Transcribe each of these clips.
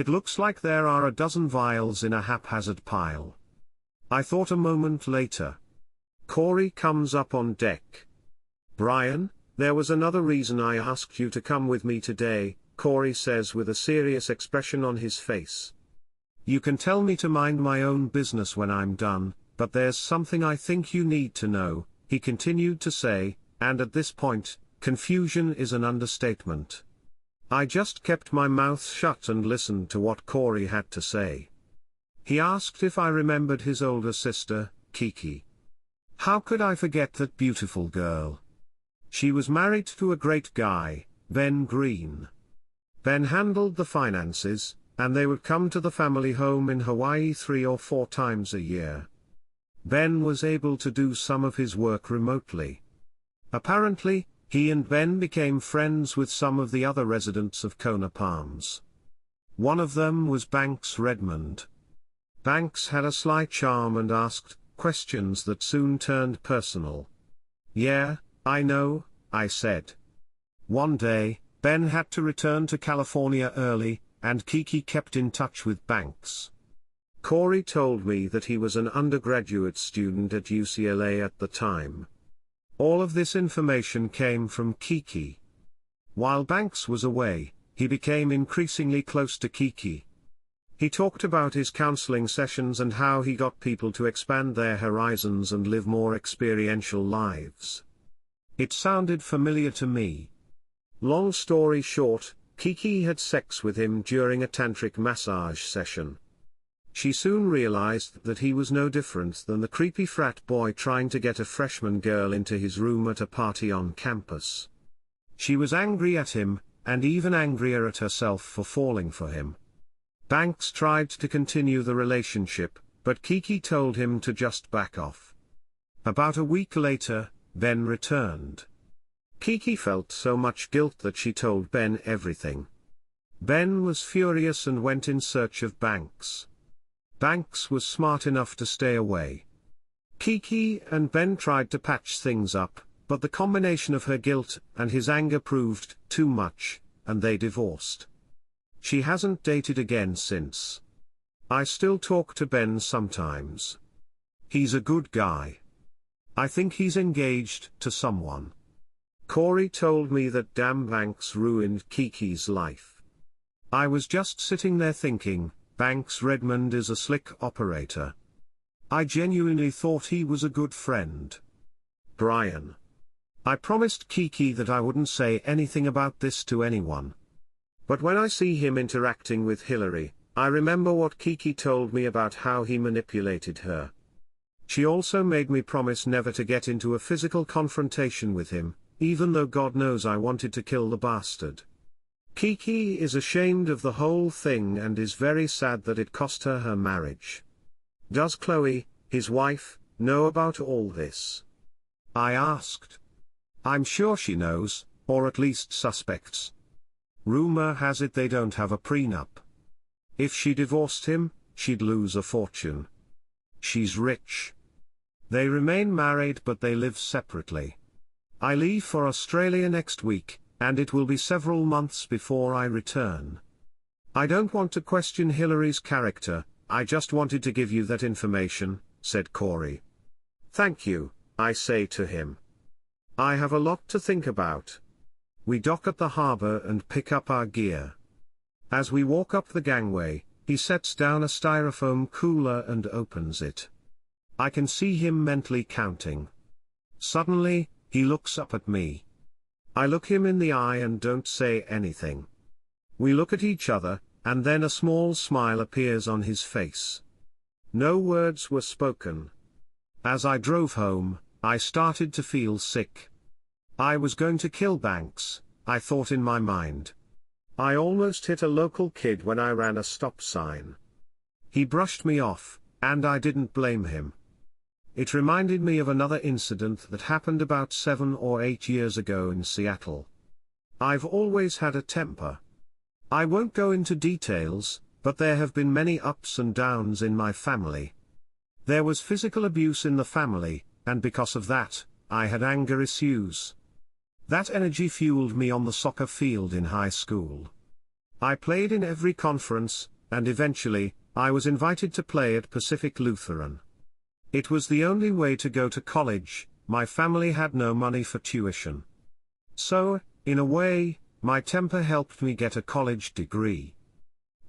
It looks like there are a dozen vials in a haphazard pile. I thought a moment later. Corey comes up on deck. Brian, there was another reason I asked you to come with me today, Corey says with a serious expression on his face. You can tell me to mind my own business when I'm done, but there's something I think you need to know, he continued to say, and at this point, confusion is an understatement. I just kept my mouth shut and listened to what Corey had to say. He asked if I remembered his older sister, Kiki. How could I forget that beautiful girl? She was married to a great guy, Ben Green. Ben handled the finances, and they would come to the family home in Hawaii 3 or 4 times a year. Ben was able to do some of his work remotely. Apparently, he and Ben became friends with some of the other residents of Kona Palms. One of them was Banks Redmond. Banks had a sly charm and asked questions that soon turned personal. Yeah, I know, I said. One day, Ben had to return to California early, and Kiki kept in touch with Banks. Corey told me that he was an undergraduate student at UCLA at the time. All of this information came from Kiki. While Banks was away, he became increasingly close to Kiki. He talked about his counseling sessions and how he got people to expand their horizons and live more experiential lives. It sounded familiar to me. Long story short, Kiki had sex with him during a tantric massage session. She soon realized that he was no different than the creepy frat boy trying to get a freshman girl into his room at a party on campus. She was angry at him, and even angrier at herself for falling for him. Banks tried to continue the relationship, but Kiki told him to just back off. About a week later, Ben returned. Kiki felt so much guilt that she told Ben everything. Ben was furious and went in search of Banks. Banks was smart enough to stay away. Kiki and Ben tried to patch things up, but the combination of her guilt and his anger proved too much, and they divorced. She hasn't dated again since. I still talk to Ben sometimes. He's a good guy. I think he's engaged to someone. Corey told me that damn Banks ruined Kiki's life. I was just sitting there thinking, Banks Redmond is a slick operator. I genuinely thought he was a good friend. Brian. I promised Kiki that I wouldn't say anything about this to anyone. But when I see him interacting with Hillary, I remember what Kiki told me about how he manipulated her. She also made me promise never to get into a physical confrontation with him, even though God knows I wanted to kill the bastard. Kiki is ashamed of the whole thing and is very sad that it cost her her marriage. Does Chloe, his wife, know about all this? I asked. I'm sure she knows, or at least suspects. Rumor has it they don't have a prenup. If she divorced him, she'd lose a fortune. She's rich. They remain married but they live separately. I leave for Australia next week, and it will be several months before I return. I don't want to question Hillary's character, I just wanted to give you that information, said Corey. Thank you, I say to him. I have a lot to think about. We dock at the harbor and pick up our gear. As we walk up the gangway, he sets down a styrofoam cooler and opens it. I can see him mentally counting. Suddenly, he looks up at me. I look him in the eye and don't say anything. We look at each other, and then a small smile appears on his face. No words were spoken. As I drove home, I started to feel sick. I was going to kill Banks, I thought in my mind. I almost hit a local kid when I ran a stop sign. He brushed me off, and I didn't blame him. It reminded me of another incident that happened about 7 or 8 years ago in Seattle. I've always had a temper. I won't go into details, but there have been many ups and downs in my family. There was physical abuse in the family, and because of that, I had anger issues. That energy fueled me on the soccer field in high school. I played in every conference, and eventually, I was invited to play at Pacific Lutheran. It was the only way to go to college. My family had no money for tuition. So, in a way, my temper helped me get a college degree.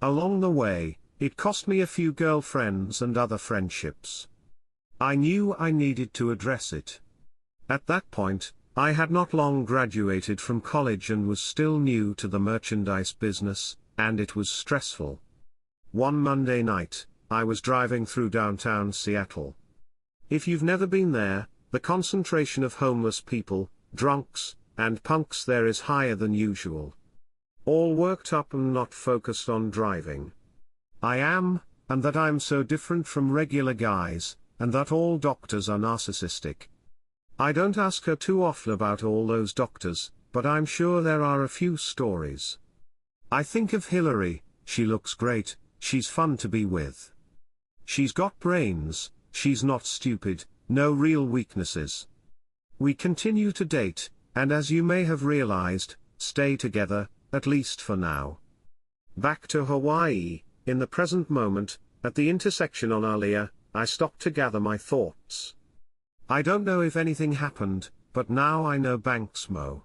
Along the way, it cost me a few girlfriends and other friendships. I knew I needed to address it. At that point, I had not long graduated from college and was still new to the merchandise business, and it was stressful. One Monday night, I was driving through downtown Seattle. If you've never been there, the concentration of homeless people, drunks, and punks there is higher than usual. All worked up and not focused on driving. I am, and that I'm so different from regular guys, and that all doctors are narcissistic. I don't ask her too often about all those doctors, but I'm sure there are a few stories. I think of Hillary. She looks great, she's fun to be with. She's got brains, she's not stupid, no real weaknesses. We continue to date, and as you may have realized, stay together, at least for now. Back to Hawaii. In the present moment, at the intersection on Aaliyah, I stopped to gather my thoughts. I don't know if anything happened, but now I know Banks Mo.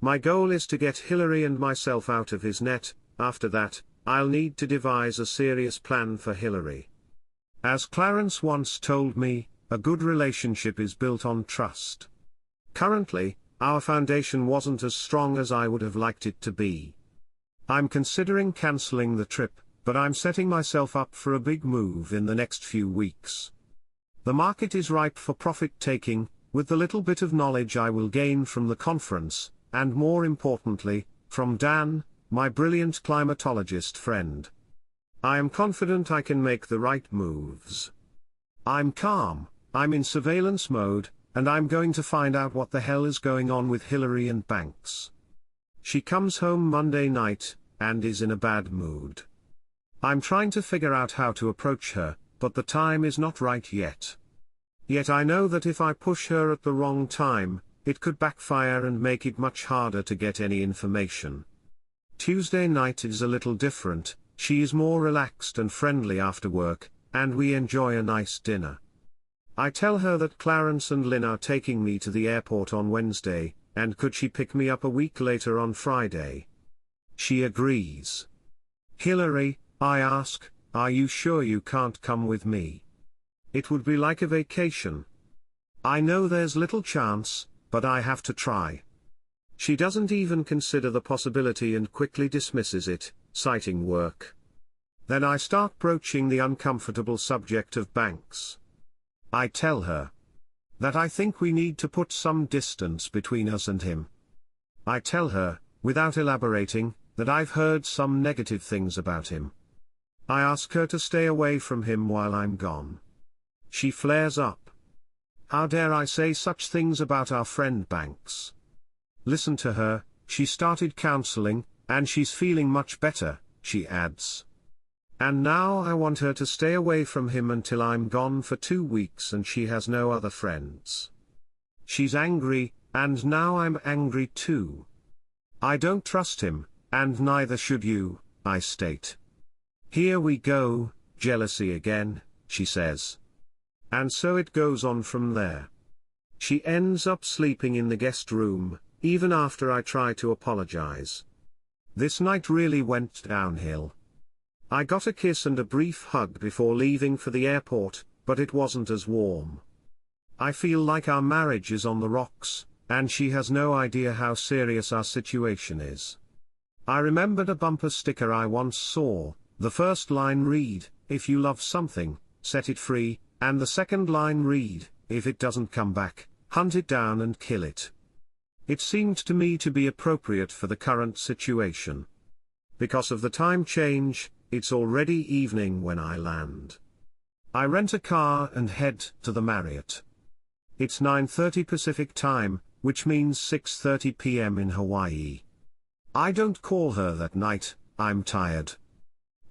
My goal is to get Hillary and myself out of his net. After that, I'll need to devise a serious plan for Hillary. As Clarence once told me, a good relationship is built on trust. Currently, our foundation wasn't as strong as I would have liked it to be. I'm considering canceling the trip, but I'm setting myself up for a big move in the next few weeks. The market is ripe for profit-taking, with the little bit of knowledge I will gain from the conference, and more importantly, from Dan, my brilliant climatologist friend. I am confident I can make the right moves. I'm calm, I'm in surveillance mode, and I'm going to find out what the hell is going on with Hillary and Banks. She comes home Monday night, and is in a bad mood. I'm trying to figure out how to approach her, but the time is not right yet. Yet I know that if I push her at the wrong time, it could backfire and make it much harder to get any information. Tuesday night is a little different. She is more relaxed and friendly after work, and we enjoy a nice dinner. I tell her that Clarence and Lynn are taking me to the airport on Wednesday, and could she pick me up a week later on Friday? She agrees. Hillary, I ask, are you sure you can't come with me? It would be like a vacation. I know there's little chance, but I have to try. She doesn't even consider the possibility and quickly dismisses it, citing work. Then I start broaching the uncomfortable subject of Banks. I tell her that I think we need to put some distance between us and him. I tell her, without elaborating, that I've heard some negative things about him. I ask her to stay away from him while I'm gone. She flares up. How dare I say such things about our friend Banks? Listen to her, she started counseling, and she's feeling much better, she adds. And now I want her to stay away from him until I'm gone for 2 weeks and she has no other friends. She's angry, and now I'm angry too. I don't trust him, and neither should you, I state. Here we go, jealousy again, she says. And so it goes on from there. She ends up sleeping in the guest room, even after I try to apologize. This night really went downhill. I got a kiss and a brief hug before leaving for the airport, but it wasn't as warm. I feel like our marriage is on the rocks, and she has no idea how serious our situation is. I remembered a bumper sticker I once saw. The first line read, "If you love something, set it free," and the second line read, "If it doesn't come back, hunt it down and kill it." It seemed to me to be appropriate for the current situation. Because of the time change, it's already evening when I land. I rent a car and head to the Marriott. It's 9:30 Pacific time, which means 6:30 p.m. in Hawaii. I don't call her that night, I'm tired.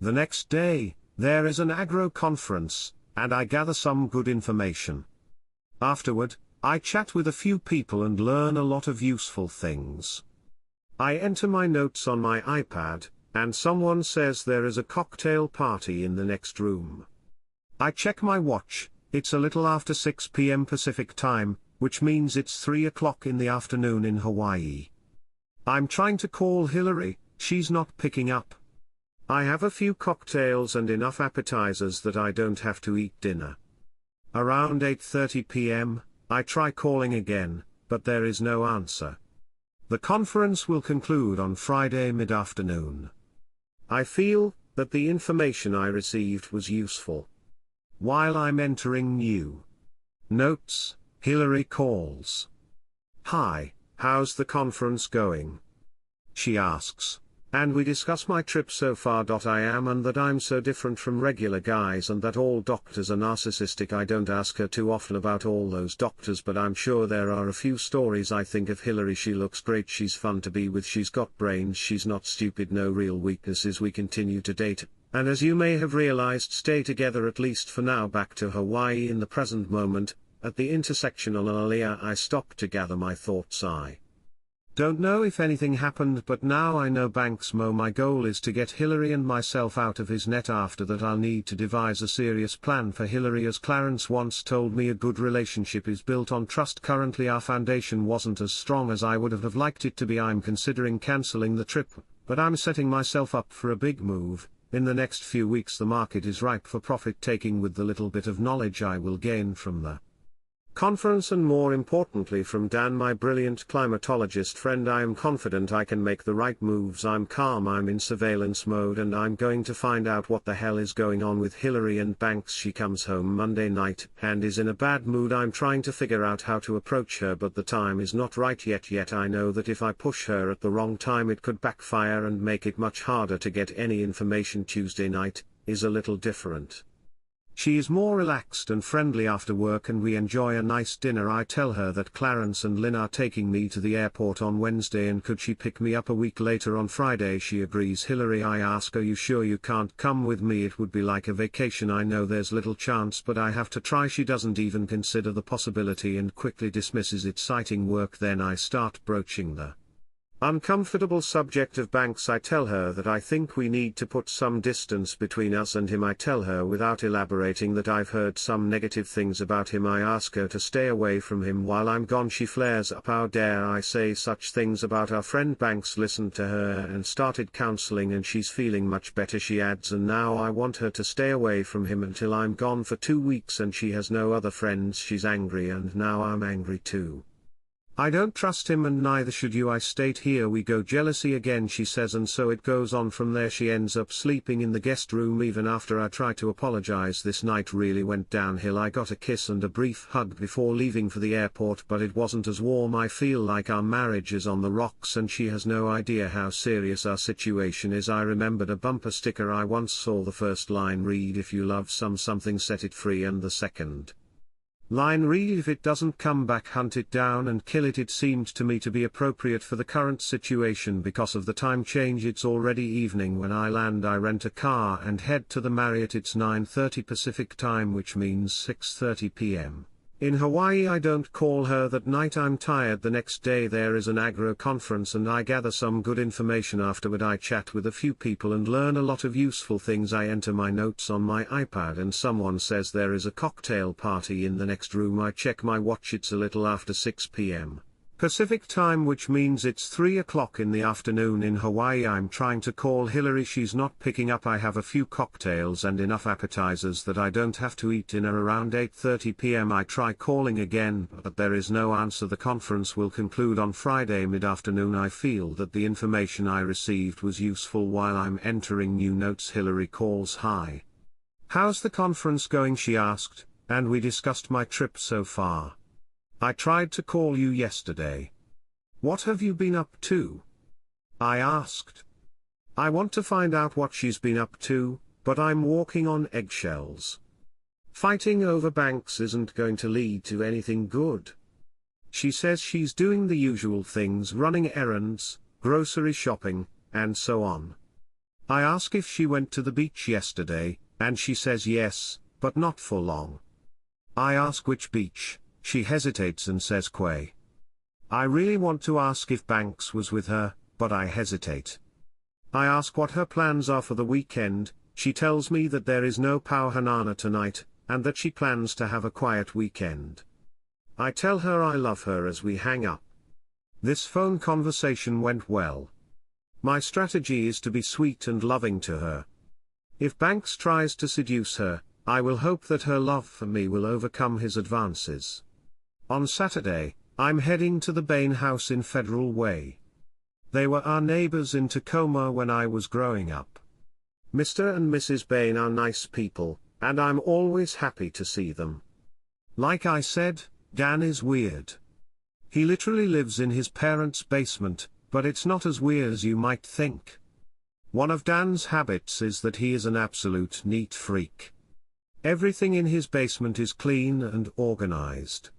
The next day, there is an agro conference, and I gather some good information. Afterward, I chat with a few people and learn a lot of useful things. I enter my notes on my iPad, and someone says there is a cocktail party in the next room. I check my watch, it's a little after 6 p.m. Pacific time, which means it's 3 o'clock in the afternoon in Hawaii. I'm trying to call Hillary, she's not picking up. I have a few cocktails and enough appetizers that I don't have to eat dinner. Around 8:30 p.m., I try calling again, but there is no answer. The conference will conclude on Friday mid-afternoon. I feel that the information I received was useful. While I'm entering new notes, Hillary calls. "Hi, how's the conference going?" she asks. And we discuss my trip so far. I am and that I'm so different from regular guys and that all doctors are narcissistic. I don't ask her too often about all those doctors, but I'm sure there are a few stories I think of Hillary. She looks great, she's fun to be with, she's got brains, she's not stupid, no real weaknesses. We continue to date, and as you may have realized, stay together at least for now. Back to Hawaii in the present moment. At the intersection on Alalia I stopped to gather my thoughts. I don't know if anything happened, but now I know Banks Mo. My goal is to get Hillary and myself out of his net. After that I'll need to devise a serious plan for Hillary. As Clarence once told me, a good relationship is built on trust. Currently our foundation wasn't as strong as I would have liked it to be. I'm considering cancelling the trip, but I'm setting myself up for a big move. In the next few weeks the market is ripe for profit taking with the little bit of knowledge I will gain from the conference, and more importantly from Dan, my brilliant climatologist friend. I am confident I can make the right moves. I'm calm, I'm in surveillance mode, and I'm going to find out what the hell is going on with Hillary and Banks. She comes home Monday night and is in a bad mood. I'm trying to figure out how to approach her, but the time is not right yet. I know that if I push her at the wrong time it could backfire and make it much harder to get any information. Tuesday night is a little different. She is more relaxed and friendly after work and we enjoy a nice dinner. I tell her that Clarence and Lynn are taking me to the airport on Wednesday and could she pick me up a week later on Friday. She agrees. Hillary, I ask, are you sure you can't come with me? It would be like a vacation. I know there's little chance, but I have to try. She doesn't even consider the possibility and quickly dismisses it, citing work. Then I start broaching the uncomfortable subject of Banks. I tell her that I think we need to put some distance between us and him. I tell her without elaborating that I've heard some negative things about him. I ask her to stay away from him while I'm gone. She flares up. How dare I say such things about our friend? Banks listened to her and started counseling and she's feeling much better. She adds, and now I want her to stay away from him until I'm gone for 2 weeks and she has no other friends. She's angry and now I'm angry too. I don't trust him and neither should you. I state, here we go, jealousy again, she says, and so it goes on from there. She ends up sleeping in the guest room even after I try to apologize. This night really went downhill. I got a kiss and a brief hug before leaving for the airport, but it wasn't as warm. I feel like our marriage is on the rocks and she has no idea how serious our situation is. I remembered a bumper sticker I once saw. The first line read, if you love something set it free, and the second line read, if it doesn't come back hunt it down and kill it. It seemed to me to be appropriate for the current situation because of the time change. It's already evening when I land. I rent a car and head to the Marriott. It's 9:30 Pacific time, which means 6:30 p.m. in Hawaii. I don't call her that night. I'm tired. The next day there is an agro conference and I gather some good information. Afterward I chat with a few people and learn a lot of useful things. I enter my notes on my iPad and someone says there is a cocktail party in the next room. I check my watch. It's a little after 6 p.m. Pacific time, which means it's 3 o'clock in the afternoon in Hawaii. I'm trying to call Hillary, she's not picking up. I have a few cocktails and enough appetizers that I don't have to eat dinner. Around 8:30 p.m. I try calling again, but there is no answer. The conference will conclude on Friday mid-afternoon. I feel that the information I received was useful. While I'm entering new notes, Hillary calls. Hi. How's the conference going? She asked, and we discussed my trip so far. I tried to call you yesterday. What have you been up to? I asked. I want to find out what she's been up to, but I'm walking on eggshells. Fighting over Banks isn't going to lead to anything good. She says she's doing the usual things, running errands, grocery shopping, and so on. I ask if she went to the beach yesterday, and she says yes, but not for long. I ask which beach. She hesitates and says Kauai. I really want to ask if Banks was with her, but I hesitate. I ask what her plans are for the weekend. She tells me that there is no Power Hanana tonight, and that she plans to have a quiet weekend. I tell her I love her as we hang up. This phone conversation went well. My strategy is to be sweet and loving to her. If Banks tries to seduce her, I will hope that her love for me will overcome his advances. On Saturday, I'm heading to the Bain house in Federal Way. They were our neighbors in Tacoma when I was growing up. Mr. and Mrs. Bain are nice people, and I'm always happy to see them. Like I said, Dan is weird. He literally lives in his parents' basement, but it's not as weird as you might think. One of Dan's habits is that he is an absolute neat freak. Everything in his basement is clean and organized.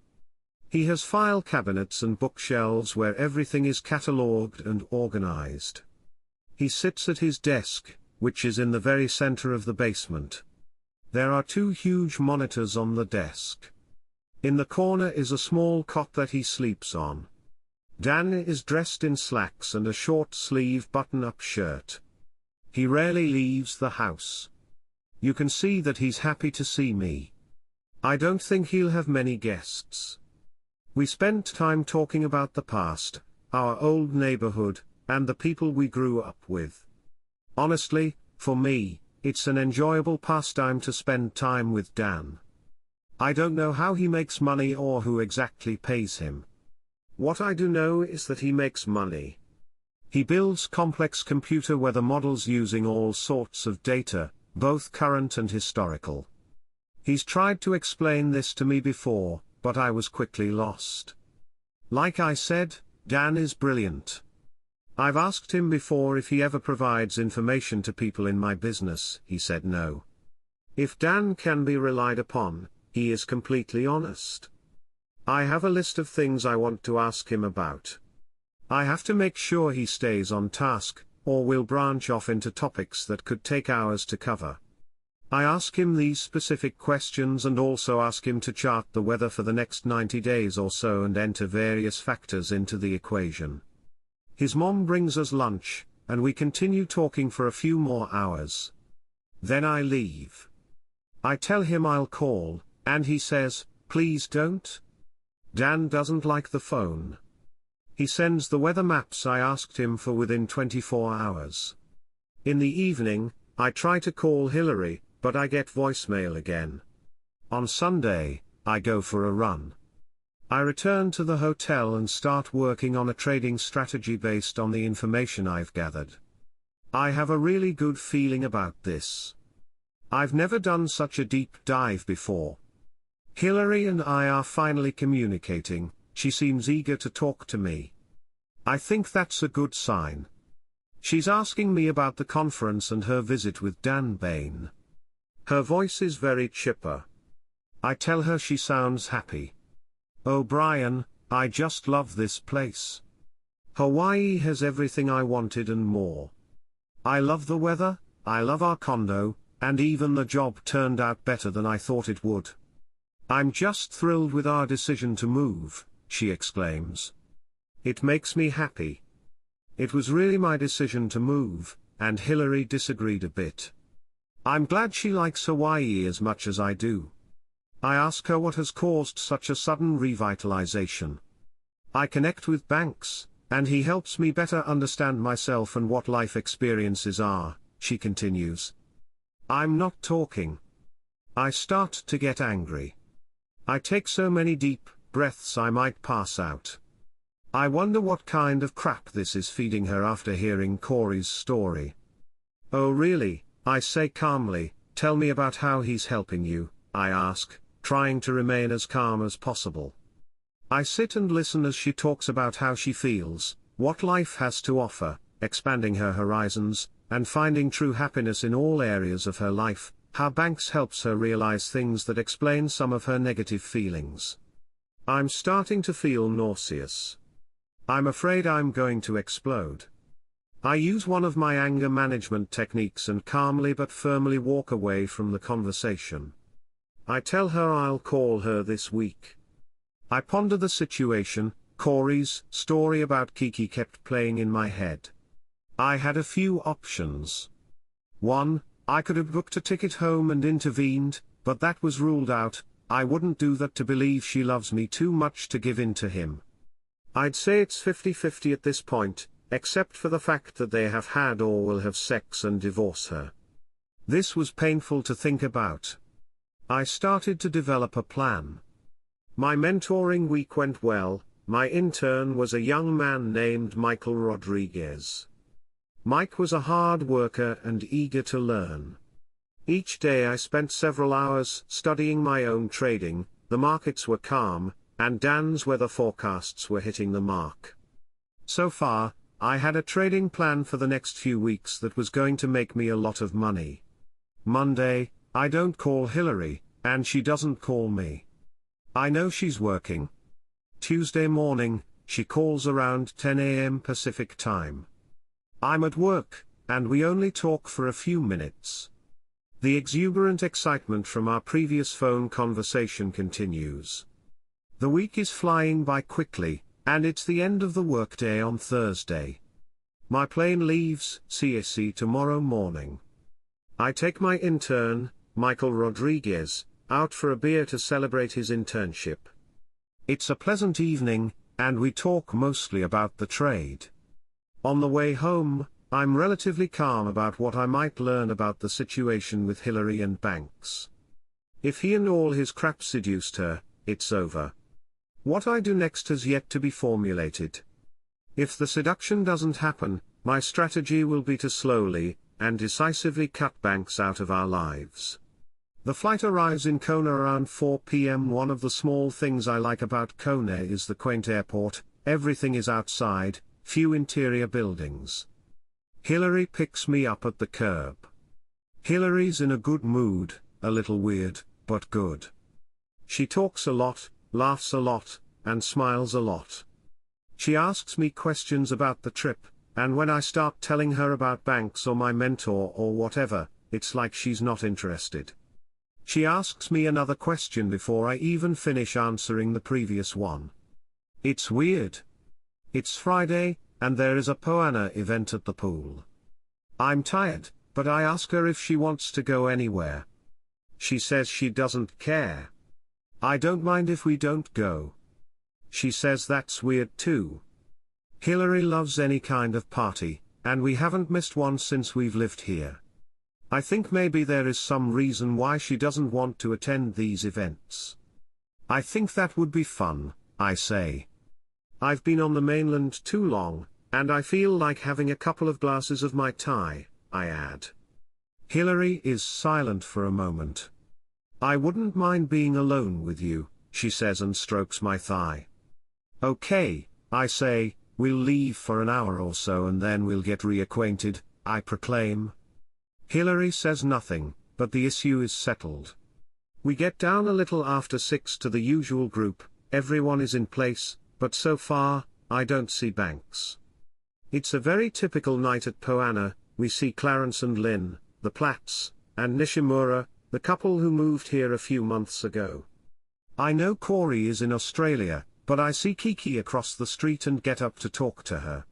He has file cabinets and bookshelves where everything is catalogued and organized. He sits at his desk, which is in the very center of the basement. There are 2 huge monitors on the desk. In the corner is a small cot that he sleeps on. Dan is dressed in slacks and a short-sleeve button-up shirt. He rarely leaves the house. You can see that he's happy to see me. I don't think he'll have many guests. We spent time talking about the past, our old neighborhood, and the people we grew up with. Honestly, for me, it's an enjoyable pastime to spend time with Dan. I don't know how he makes money or who exactly pays him. What I do know is that he makes money. He builds complex computer weather models using all sorts of data, both current and historical. He's tried to explain this to me before, but I was quickly lost. Like I said, Dan is brilliant. I've asked him before if he ever provides information to people in my business. He said no. If Dan can be relied upon, he is completely honest. I have a list of things I want to ask him about. I have to make sure he stays on task, or we'll branch off into topics that could take hours to cover. I ask him these specific questions and also ask him to chart the weather for the next 90 days or so and enter various factors into the equation. His mom brings us lunch, and we continue talking for a few more hours. Then I leave. I tell him I'll call, and he says, "Please don't." Dan doesn't like the phone. He sends the weather maps I asked him for within 24 hours. In the evening, I try to call Hillary, but I get voicemail again. On Sunday, I go for a run. I return to the hotel and start working on a trading strategy based on the information I've gathered. I have a really good feeling about this. I've never done such a deep dive before. Hillary and I are finally communicating. She seems eager to talk to me. I think that's a good sign. She's asking me about the conference and her visit with Dan Bain. Her voice is very chipper. I tell her she sounds happy. "Oh Brian, I just love this place. Hawaii has everything I wanted and more. I love the weather, I love our condo, and even the job turned out better than I thought it would. I'm just thrilled with our decision to move," she exclaims. "It makes me happy." It was really my decision to move, and Hillary disagreed a bit. I'm glad she likes Hawaii as much as I do. I ask her what has caused such a sudden revitalization. I connect with Banks, and he helps me better understand myself and what life experiences are, she continues. I'm not talking. I start to get angry. I take so many deep breaths I might pass out. I wonder what kind of crap this is feeding her after hearing Corey's story. "Oh really?" I say calmly. "Tell me about how he's helping you," I ask, trying to remain as calm as possible. I sit and listen as she talks about how she feels, what life has to offer, expanding her horizons, and finding true happiness in all areas of her life, how Banks helps her realize things that explain some of her negative feelings. I'm starting to feel nauseous. I'm afraid I'm going to explode. I use one of my anger management techniques and calmly but firmly walk away from the conversation. I tell her I'll call her this week. I ponder the situation. Corey's story about Kiki kept playing in my head. I had a few options. 1. I could have booked a ticket home and intervened, but that was ruled out. I wouldn't do that to believe she loves me too much to give in to him. I'd say it's 50-50 at this point, except for the fact that they have had or will have sex and divorce her. This was painful to think about. I started to develop a plan. My mentoring week went well. My intern was a young man named Michael Rodriguez. Mike was a hard worker and eager to learn. Each day I spent several hours studying my own trading. The markets were calm, and Dan's weather forecasts were hitting the mark. So far, I had a trading plan for the next few weeks that was going to make me a lot of money. Monday, I don't call Hillary, and she doesn't call me. I know she's working. Tuesday morning, she calls around 10 a.m. Pacific time. I'm at work, and we only talk for a few minutes. The exuberant excitement from our previous phone conversation continues. The week is flying by quickly, and it's the end of the workday on Thursday. My plane leaves CSC tomorrow morning. I take my intern, Michael Rodriguez, out for a beer to celebrate his internship. It's a pleasant evening, and we talk mostly about the trade. On the way home, I'm relatively calm about what I might learn about the situation with Hillary and Banks. If he and all his crap seduced her, it's over. What I do next has yet to be formulated. If the seduction doesn't happen, my strategy will be to slowly and decisively cut Banks out of our lives. The flight arrives in Kona around 4 p.m. One of the small things I like about Kona is the quaint airport. Everything is outside, few interior buildings. Hillary picks me up at the curb. Hillary's in a good mood, a little weird, but good. She talks a lot, laughs a lot, and smiles a lot. She asks me questions about the trip, and when I start telling her about Banks or my mentor or whatever, it's like she's not interested. She asks me another question before I even finish answering the previous one. It's weird. It's Friday, and there is a Poana event at the pool. I'm tired, but I ask her if she wants to go anywhere. She says she doesn't care. I don't mind if we don't go. She says that's weird too. Hillary loves any kind of party, and we haven't missed one since we've lived here. I think maybe there is some reason why she doesn't want to attend these events. I think that would be fun, I say. I've been on the mainland too long, and I feel like having a couple of glasses of Mai Tai, I add. Hillary is silent for a moment. I wouldn't mind being alone with you, she says and strokes my thigh. Okay, I say, we'll leave for an hour or so and then we'll get reacquainted, I proclaim. Hillary says nothing, but the issue is settled. We get down a little after 6 to the usual group. Everyone is in place, but so far, I don't see Banks. It's a very typical night at Poana. We see Clarence and Lynn, the Platts, and Nishimura, the couple who moved here a few months ago. I know Corey is in Australia, but I see Kiki across the street and get up to talk to her.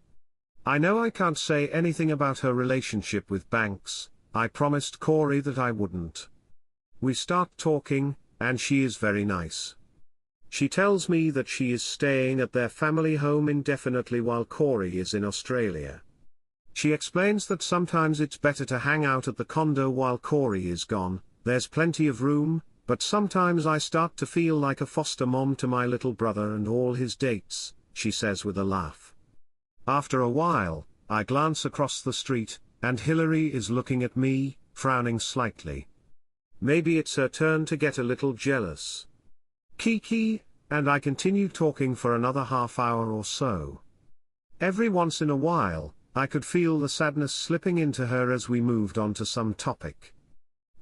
I know I can't say anything about her relationship with Banks. I promised Corey that I wouldn't. We start talking, and she is very nice. She tells me that she is staying at their family home indefinitely while Corey is in Australia. She explains that sometimes it's better to hang out at the condo while Corey is gone. There's plenty of room, but sometimes I start to feel like a foster mom to my little brother and all his dates, she says with a laugh. After a while, I glance across the street, and Hillary is looking at me, frowning slightly. Maybe it's her turn to get a little jealous. Kiki, and I continue talking for another half hour or so. Every once in a while, I could feel the sadness slipping into her as we moved on to some topic.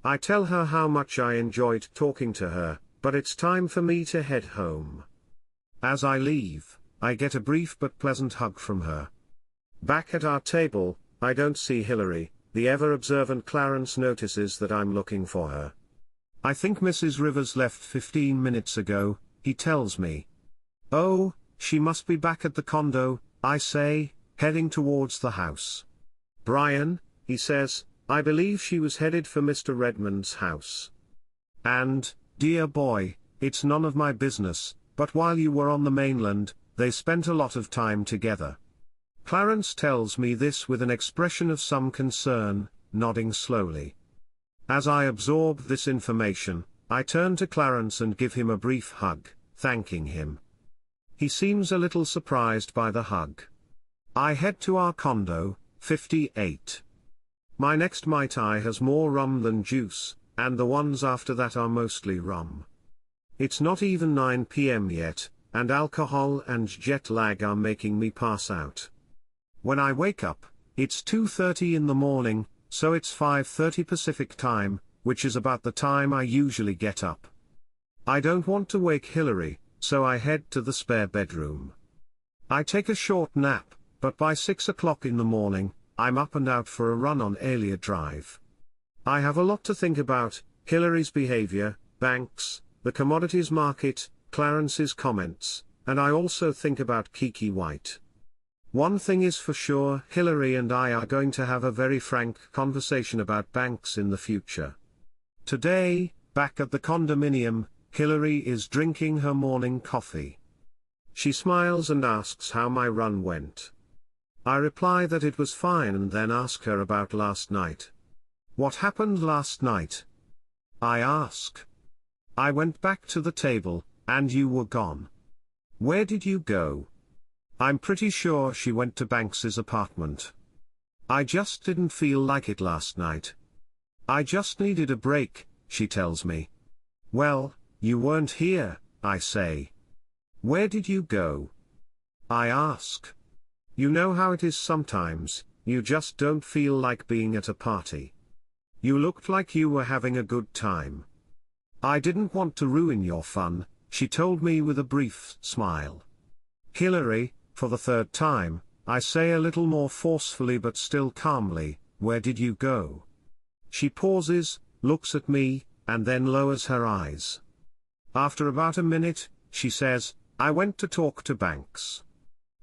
I tell her how much I enjoyed talking to her, but it's time for me to head home. As I leave, I get a brief but pleasant hug from her. Back at our table, I don't see Hillary. The ever-observant Clarence notices that I'm looking for her. I think Mrs. Rivers left 15 minutes ago, he tells me. Oh, she must be back at the condo, I say, heading towards the house. Brian, he says, I believe she was headed for Mr. Redmond's house. And, dear boy, it's none of my business, but while you were on the mainland, they spent a lot of time together. Clarence tells me this with an expression of some concern, nodding slowly. As I absorb this information, I turn to Clarence and give him a brief hug, thanking him. He seems a little surprised by the hug. I head to our condo, 58. My next Mai Tai has more rum than juice, and the ones after that are mostly rum. It's not even 9 p.m. yet, and alcohol and jet lag are making me pass out. When I wake up, it's 2:30 in the morning, so it's 5:30 Pacific time, which is about the time I usually get up. I don't want to wake Hillary, so I head to the spare bedroom. I take a short nap, but by 6 o'clock in the morning, I'm up and out for a run on Alia Drive. I have a lot to think about: Hillary's behavior, Banks, the commodities market, Clarence's comments, and I also think about Kiki White. One thing is for sure: Hillary and I are going to have a very frank conversation about Banks in the future. Today, back at the condominium, Hillary is drinking her morning coffee. She smiles and asks how my run went. I reply that it was fine and then ask her about last night. What happened last night? I ask. I went back to the table, and you were gone. Where did you go? I'm pretty sure she went to Banks's apartment. I just didn't feel like it last night. I just needed a break, she tells me. Well, you weren't here, I say. Where did you go? I ask. You know how it is sometimes, you just don't feel like being at a party. You looked like you were having a good time. I didn't want to ruin your fun, she told me with a brief smile. Hillary, for the third time, I say a little more forcefully but still calmly, where did you go? She pauses, looks at me, and then lowers her eyes. After about a minute, she says, I went to talk to Banks.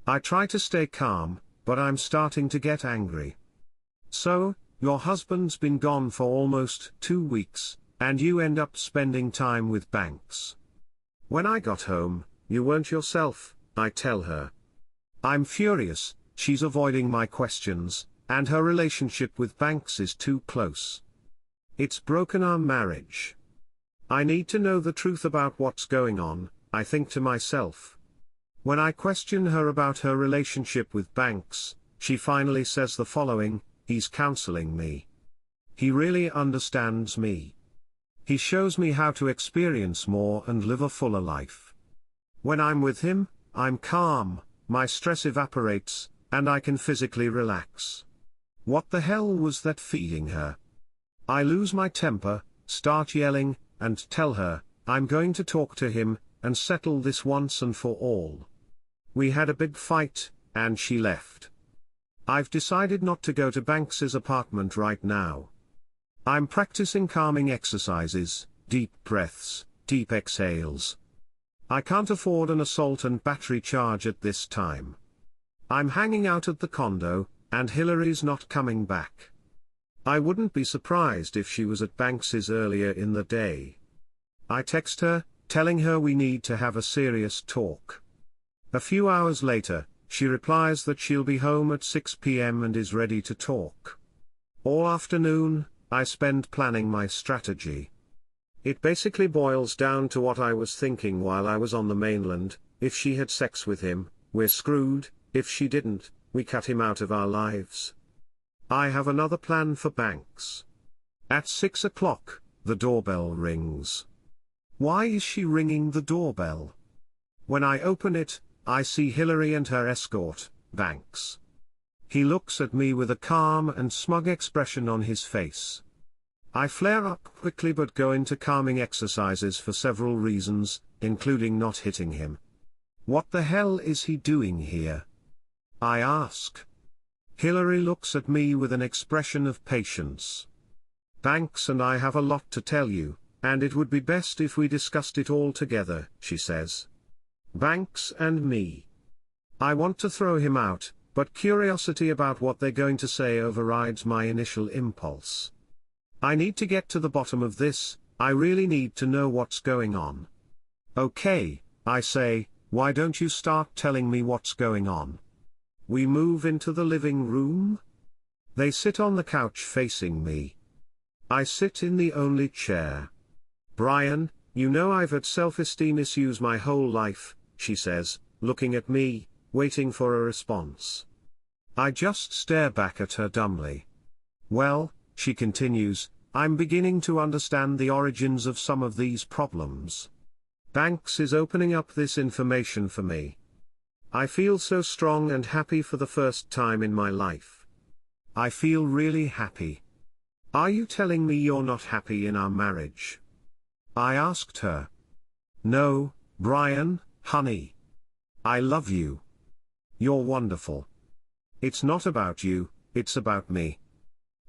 I try to stay calm, but I'm starting to get angry. So, your husband's been gone for almost 2 weeks, and you end up spending time with Banks. When I got home, you weren't yourself, I tell her. I'm furious, she's avoiding my questions, and her relationship with Banks is too close. It's broken our marriage. I need to know the truth about what's going on, I think to myself. When I question her about her relationship with Banks, she finally says the following: he's counseling me. He really understands me. He shows me how to experience more and live a fuller life. When I'm with him, I'm calm, my stress evaporates, and I can physically relax. What the hell was that feeding her? I lose my temper, start yelling, and tell her, I'm going to talk to him, and settle this once and for all. We had a big fight, and she left. I've decided not to go to Banks's apartment right now. I'm practicing calming exercises, deep breaths, deep exhales. I can't afford an assault and battery charge at this time. I'm hanging out at the condo, and Hillary's not coming back. I wouldn't be surprised if she was at Banks's earlier in the day. I text her, telling her we need to have a serious talk. A few hours later, she replies that she'll be home at 6 p.m. and is ready to talk. All afternoon, I spend planning my strategy. It basically boils down to what I was thinking while I was on the mainland: if she had sex with him, we're screwed; if she didn't, we cut him out of our lives. I have another plan for Banks. At 6 o'clock, the doorbell rings. Why is she ringing the doorbell? When I open it, I see Hillary and her escort, Banks. He looks at me with a calm and smug expression on his face. I flare up quickly but go into calming exercises for several reasons, including not hitting him. What the hell is he doing here? I ask. Hillary looks at me with an expression of patience. Banks and I have a lot to tell you, and it would be best if we discussed it all together, she says. Banks and me. I want to throw him out, but curiosity about what they're going to say overrides my initial impulse. I need to get to the bottom of this, I really need to know what's going on. Okay, I say, why don't you start telling me what's going on? We move into the living room. They sit on the couch facing me. I sit in the only chair. Brian, you know I've had self-esteem issues my whole life, she says, looking at me, waiting for a response. I just stare back at her dumbly. Well, she continues, I'm beginning to understand the origins of some of these problems. Banks is opening up this information for me. I feel so strong and happy for the first time in my life. I feel really happy. Are you telling me you're not happy in our marriage? I asked her. No, Brian, honey. I love you. You're wonderful. It's not about you, it's about me.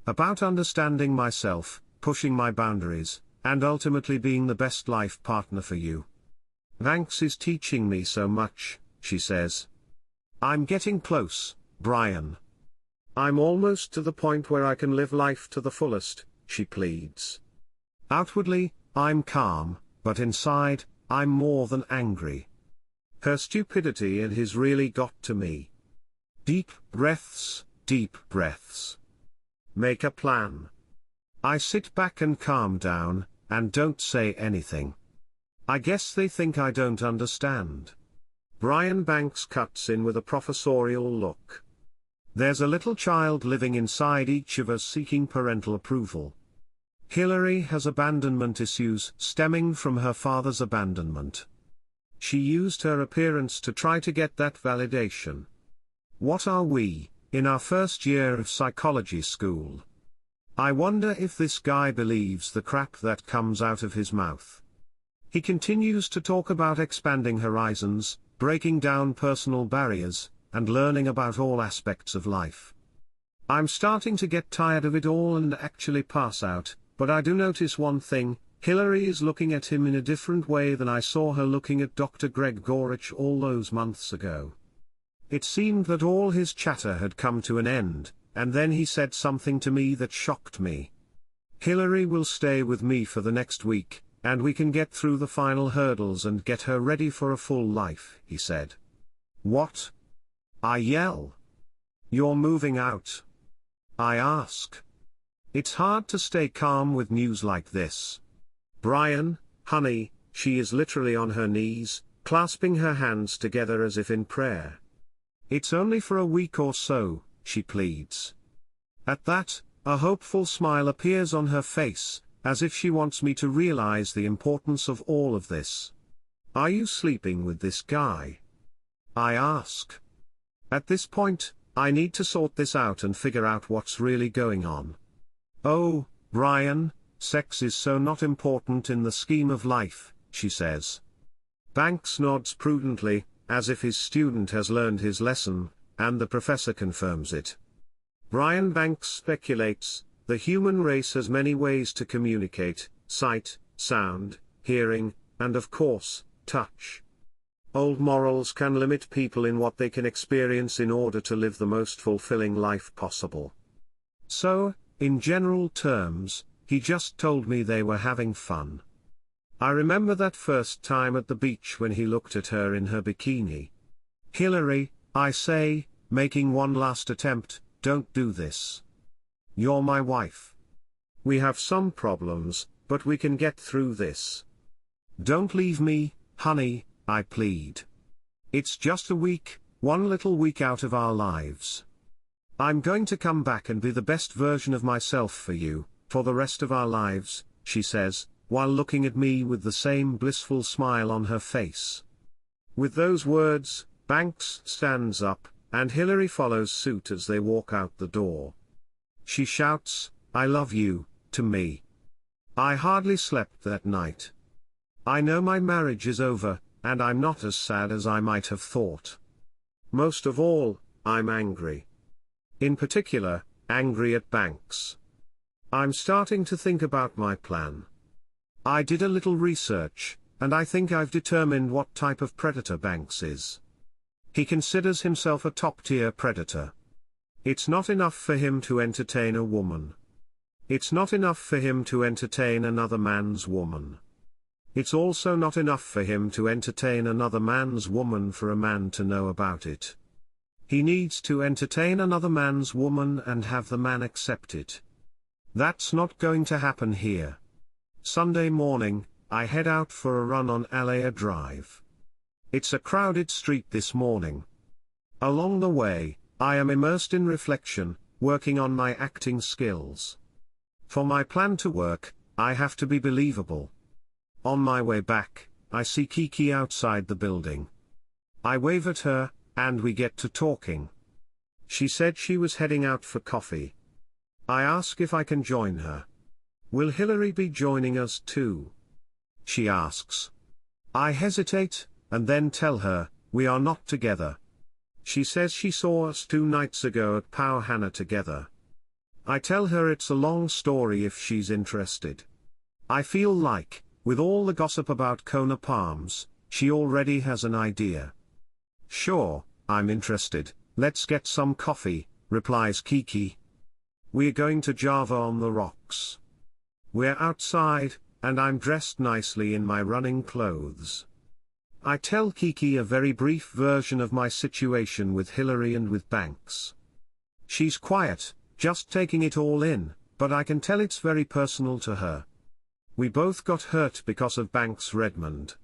About understanding myself, pushing my boundaries, and ultimately being the best life partner for you. Banks is teaching me so much, she says. I'm getting close, Brian. I'm almost to the point where I can live life to the fullest, she pleads. Outwardly, I'm calm, but inside, I'm more than angry. Her stupidity and his really got to me. Deep breaths, deep breaths. Make a plan. I sit back and calm down, and don't say anything. I guess they think I don't understand. Brian Banks cuts in with a professorial look. There's a little child living inside each of us seeking parental approval. Hillary has abandonment issues stemming from her father's abandonment. She used her appearance to try to get that validation. What are we, in our first year of psychology school? I wonder if this guy believes the crap that comes out of his mouth. He continues to talk about expanding horizons, breaking down personal barriers, and learning about all aspects of life. I'm starting to get tired of it all and actually pass out, but I do notice one thing, Hillary is looking at him in a different way than I saw her looking at Dr. Greg Gorich all those months ago. It seemed that all his chatter had come to an end, and then he said something to me that shocked me. Hillary will stay with me for the next week, and we can get through the final hurdles and get her ready for a full life, he said. What? I yell. You're moving out? I ask. It's hard to stay calm with news like this. Brian, honey, she is literally on her knees, clasping her hands together as if in prayer. It's only for a week or so, she pleads. At that, a hopeful smile appears on her face, as if she wants me to realize the importance of all of this. Are you sleeping with this guy? I ask. At this point, I need to sort this out and figure out what's really going on. Oh, Brian, sex is so not important in the scheme of life, she says. Banks nods prudently, as if his student has learned his lesson, and the professor confirms it. Brian Banks speculates, the human race has many ways to communicate, sight, sound, hearing, and of course, touch. Old morals can limit people in what they can experience in order to live the most fulfilling life possible. So, in general terms, he just told me they were having fun. I remember that first time at the beach when he looked at her in her bikini. Hillary, I say, making one last attempt, don't do this. You're my wife. We have some problems, but we can get through this. Don't leave me, honey, I plead. It's just a week, one little week out of our lives. I'm going to come back and be the best version of myself for you, for the rest of our lives, she says, while looking at me with the same blissful smile on her face. With those words, Banks stands up, and Hillary follows suit as they walk out the door. She shouts, I love you, to me. I hardly slept that night. I know my marriage is over, and I'm not as sad as I might have thought. Most of all, I'm angry. In particular, angry at Banks. I'm starting to think about my plan. I did a little research, and I think I've determined what type of predator Banks is. He considers himself a top-tier predator. It's not enough for him to entertain a woman. It's not enough for him to entertain another man's woman. It's also not enough for him to entertain another man's woman for a man to know about it. He needs to entertain another man's woman and have the man accept it. That's not going to happen here. Sunday morning, I head out for a run on Alea Drive. It's a crowded street this morning. Along the way, I am immersed in reflection, working on my acting skills. For my plan to work, I have to be believable. On my way back, I see Kiki outside the building. I wave at her, and we get to talking. She said she was heading out for coffee. I ask if I can join her. Will Hillary be joining us too? She asks. I hesitate, and then tell her, we are not together. She says she saw us 2 nights ago at Powhana together. I tell her it's a long story if she's interested. I feel like, with all the gossip about Kona Palms, she already has an idea. Sure, I'm interested, let's get some coffee, replies Kiki. We're going to Java on the Rocks. We're outside, and I'm dressed nicely in my running clothes. I tell Kiki a very brief version of my situation with Hillary and with Banks. She's quiet, just taking it all in, but I can tell it's very personal to her. We both got hurt because of Banks Redmond.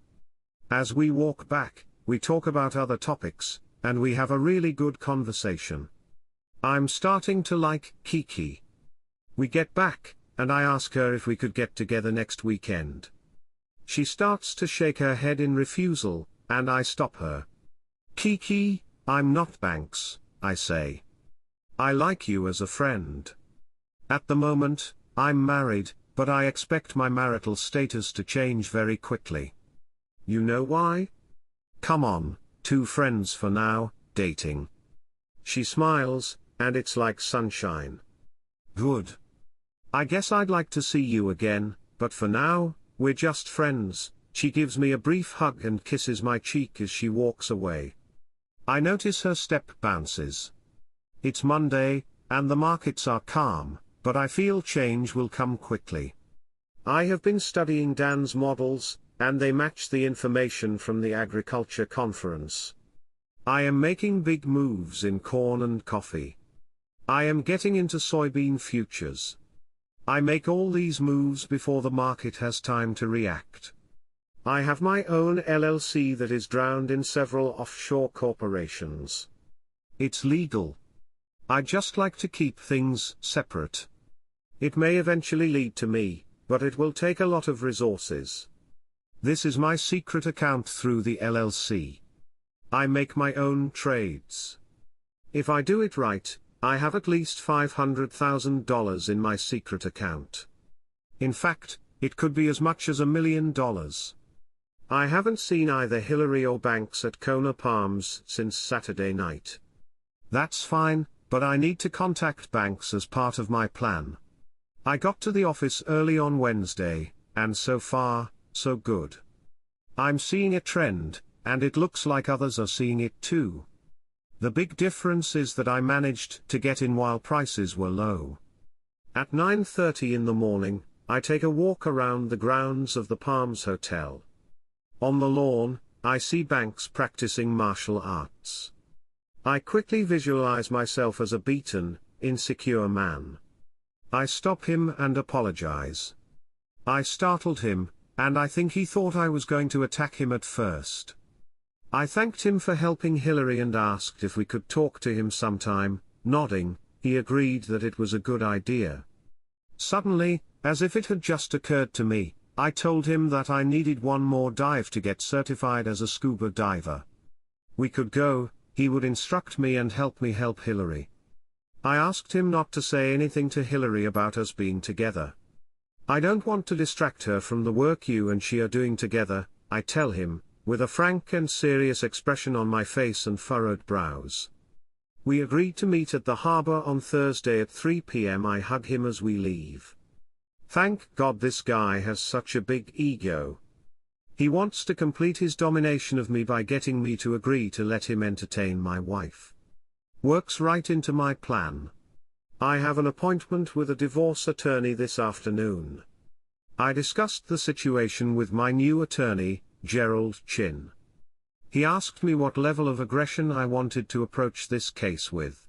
As we walk back, we talk about other topics, and we have a really good conversation. I'm starting to like Kiki. We get back, and I ask her if we could get together next weekend. She starts to shake her head in refusal, and I stop her. Kiki, I'm not Banks, I say. I like you as a friend. At the moment, I'm married, but I expect my marital status to change very quickly. You know why? Come on, 2 friends for now, dating. She smiles, and it's like sunshine. Good. I guess I'd like to see you again, but for now, we're just friends. She gives me a brief hug and kisses my cheek as she walks away. I notice her step bounces. It's Monday, and the markets are calm, but I feel change will come quickly. I have been studying Dan's models, and they match the information from the agriculture conference. I am making big moves in corn and coffee. I am getting into soybean futures. I make all these moves before the market has time to react. I have my own LLC that is drowned in several offshore corporations. It's legal. I just like to keep things separate. It may eventually lead to me, but it will take a lot of resources. This is my secret account through the LLC. I make my own trades. If I do it right, I have at least $500,000 in my secret account. In fact, it could be as much as $1 million. I haven't seen either Hillary or Banks at Kona Palms since Saturday night. That's fine, but I need to contact Banks as part of my plan. I got to the office early on Wednesday, and so far, so good. I'm seeing a trend, and it looks like others are seeing it too. The big difference is that I managed to get in while prices were low. At 9:30 in the morning, I take a walk around the grounds of the Palms Hotel. On the lawn, I see Banks practicing martial arts. I quickly visualize myself as a beaten, insecure man. I stop him and apologize. I startled him, and I think he thought I was going to attack him at first. I thanked him for helping Hillary and asked if we could talk to him sometime. Nodding, he agreed that it was a good idea. Suddenly, as if it had just occurred to me, I told him that I needed one more dive to get certified as a scuba diver. We could go, he would instruct me and help me help Hillary. I asked him not to say anything to Hillary about us being together. I don't want to distract her from the work you and she are doing together, I tell him, with a frank and serious expression on my face and furrowed brows. We agreed to meet at the harbor on Thursday at 3 p.m. I hug him as we leave. Thank God this guy has such a big ego. He wants to complete his domination of me by getting me to agree to let him entertain my wife. Works right into my plan. I have an appointment with a divorce attorney this afternoon. I discussed the situation with my new attorney, Gerald Chin. He asked me what level of aggression I wanted to approach this case with.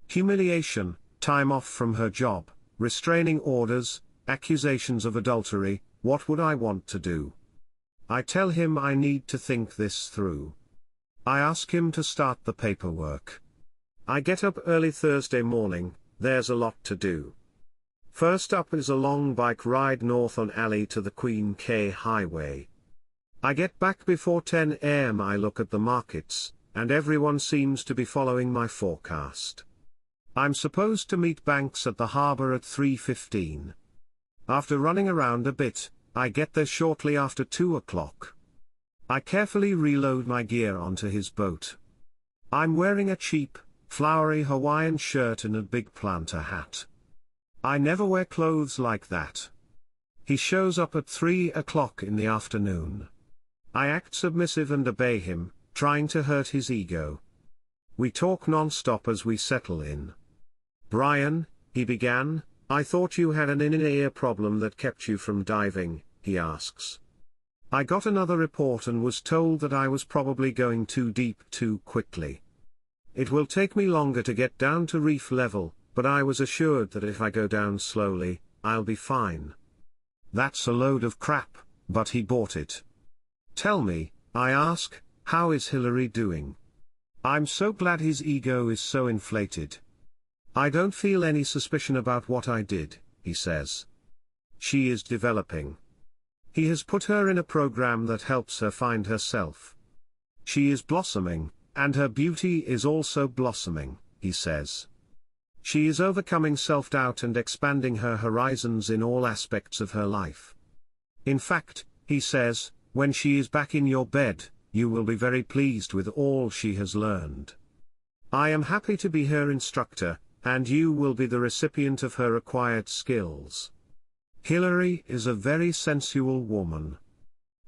Humiliation, time off from her job, restraining orders, accusations of adultery, what would I want to do? I tell him I need to think this through. I ask him to start the paperwork. I get up early Thursday morning, there's a lot to do. First up is a long bike ride north on Alley to the Queen K Highway. I get back before 10 am. I look at the markets, and everyone seems to be following my forecast. I'm supposed to meet Banks at the harbour at 3:15. After running around a bit, I get there shortly after 2 o'clock. I carefully reload my gear onto his boat. I'm wearing a cheap, flowery Hawaiian shirt and a big planter hat. I never wear clothes like that. He shows up at 3 o'clock in the afternoon. I act submissive and obey him, trying to hurt his ego. We talk non-stop as we settle in. "Brian," he began, "I thought you had an in-ear problem that kept you from diving," he asks. I got another report and was told that I was probably going too deep too quickly. It will take me longer to get down to reef level, but I was assured that if I go down slowly, I'll be fine. That's a load of crap, but he bought it. "Tell me," I ask, "how is Hillary doing?" I'm so glad his ego is so inflated. "I don't feel any suspicion about what I did," he says. "She is developing. He has put her in a program that helps her find herself. She is blossoming, and her beauty is also blossoming," he says. "She is overcoming self-doubt and expanding her horizons in all aspects of her life. In fact," he says, "when she is back in your bed, you will be very pleased with all she has learned. I am happy to be her instructor, and you will be the recipient of her acquired skills. Hillary is a very sensual woman."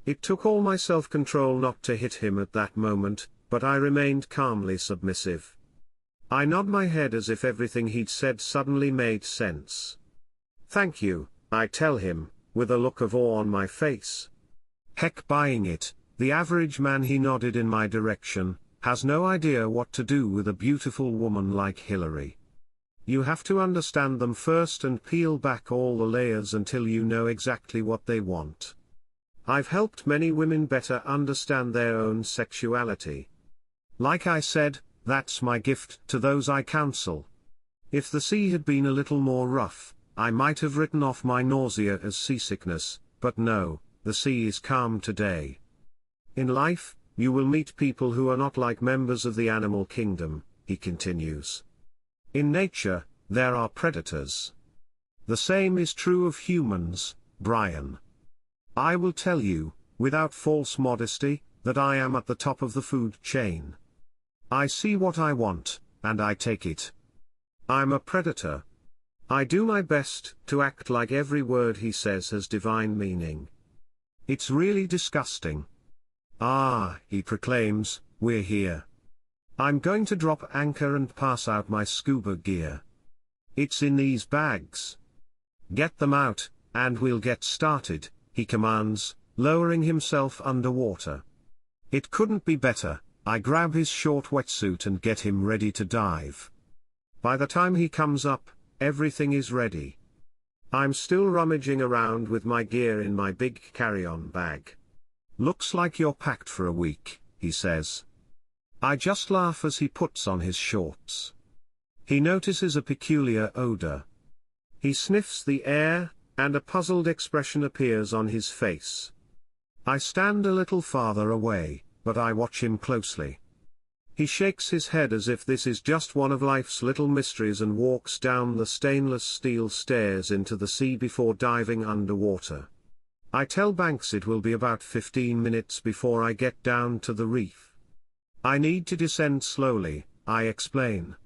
It took all my self-control not to hit him at that moment, but I remained calmly submissive. I nod my head as if everything he'd said suddenly made sense. "Thank you," I tell him, with a look of awe on my face. Heck, buying it, the average man, he nodded in my direction, has no idea what to do with a beautiful woman like Hillary. You have to understand them first and peel back all the layers until you know exactly what they want. I've helped many women better understand their own sexuality. Like I said, that's my gift to those I counsel. If the sea had been a little more rough, I might have written off my nausea as seasickness, but no, the sea is calm today. In life, you will meet people who are not like members of the animal kingdom, he continues. In nature, there are predators. The same is true of humans, Brian. I will tell you, without false modesty, that I am at the top of the food chain. I see what I want, and I take it. I'm a predator. I do my best to act like every word he says has divine meaning. It's really disgusting. "Ah," he proclaims, "we're here. I'm going to drop anchor and pass out my scuba gear. It's in these bags. Get them out, and we'll get started," he commands, lowering himself underwater. It couldn't be better. I grab his short wetsuit and get him ready to dive. By the time he comes up, everything is ready. I'm still rummaging around with my gear in my big carry-on bag. "Looks like you're packed for a week," he says. I just laugh as he puts on his shorts. He notices a peculiar odor. He sniffs the air, and a puzzled expression appears on his face. I stand a little farther away, but I watch him closely. He shakes his head as if this is just one of life's little mysteries and walks down the stainless steel stairs into the sea before diving underwater. I tell Banks it will be about 15 minutes before I get down to the reef. I need to descend slowly, I explain.